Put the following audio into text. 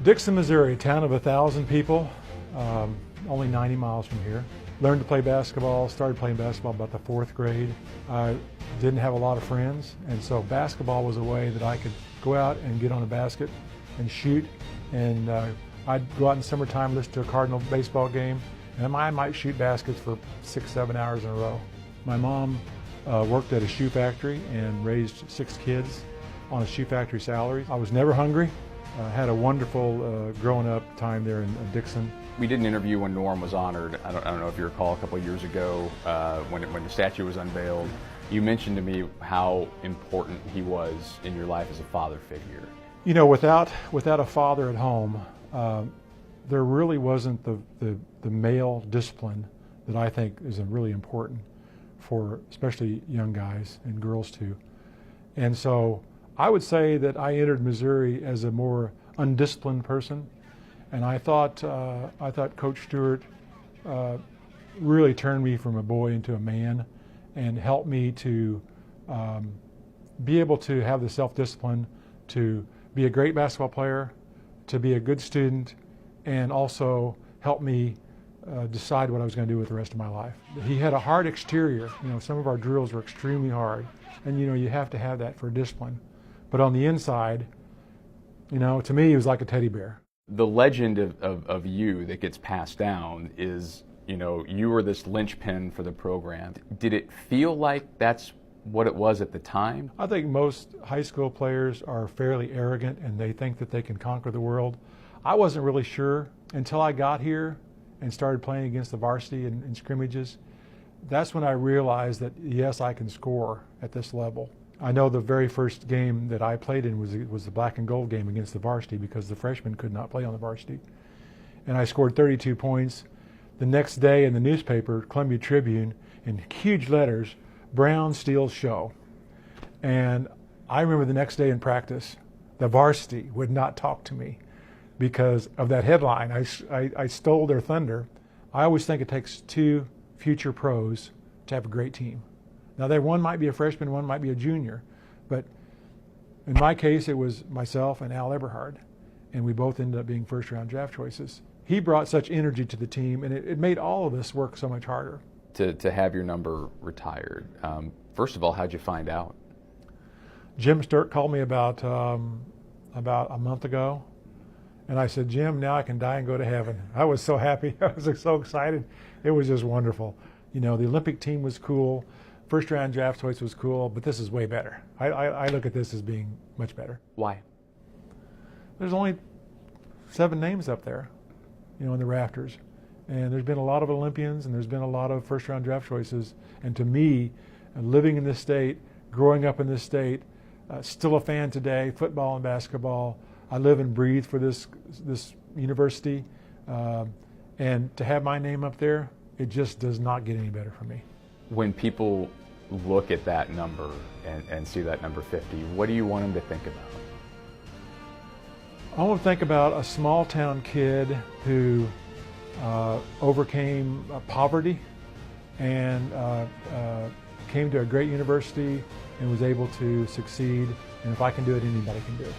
Dixon, Missouri, a town of 1,000 people, only 90 miles from here. Learned to play basketball, started playing basketball about the 4th grade. I didn't have a lot of friends, and so basketball was a way that I could go out and get on a basket and shoot. And I'd go out in the summertime, listen to a Cardinal baseball game, and I might shoot baskets for 6-7 hours in a row. My mom worked at a shoe factory and raised 6 kids on a shoe factory salary. I was never hungry. Had a wonderful growing up time there in Dixon. We did an interview when Norm was honored. I don't know if you recall, a couple of years ago when the statue was unveiled. You mentioned to me how important he was in your life as a father figure. You know, without a father at home, there really wasn't the male discipline that I think is really important for especially young guys and girls too. And so I would say that I entered Missouri as a more undisciplined person, and I thought Coach Stewart really turned me from a boy into a man and helped me to be able to have the self-discipline to be a great basketball player, to be a good student, and also help me decide what I was going to do with the rest of my life. He had a hard exterior. You know, some of our drills were extremely hard, and you know, you have to have that for discipline. But on the inside, you know, to me, he was like a teddy bear. The legend of you that gets passed down is, you know, you were this linchpin for the program. Did it feel like that's what it was at the time? I think most high school players are fairly arrogant and they think that they can conquer the world. I wasn't really sure until I got here and started playing against the varsity in scrimmages. That's when I realized that, yes, I can score at this level. I know the very first game that I played in was the black and gold game against the varsity because the freshmen could not play on the varsity. And I scored 32 points. The next day in the newspaper, Columbia Tribune, in huge letters, Brown steals show. And I remember the next day in practice, the varsity would not talk to me because of that headline. I stole their thunder. I always think it takes 2 future pros to have a great team. Now, one might be a freshman, one might be a junior, but in my case, it was myself and Al Eberhard, and we both ended up being first-round draft choices. He brought such energy to the team, and it made all of us work so much harder. To have your number retired, first of all, how'd you find out? Jim Sturk called me about a month ago, and I said, Jim, now I can die and go to heaven. I was so happy. I was so excited. It was just wonderful. You know, the Olympic team was cool. First round draft choice was cool, but this is way better. I look at this as being much better. Why? There's only 7 names up there, you know, in the rafters. And there's been a lot of Olympians and there's been a lot of first round draft choices. And to me, living in this state, growing up in this state, still a fan today, football and basketball. I live and breathe for this university. And to have my name up there, it just does not get any better for me. When people look at that number and see that number 50, what do you want them to think about? I want to think about a small town kid who overcame poverty and came to a great university and was able to succeed. And if I can do it, anybody can do it.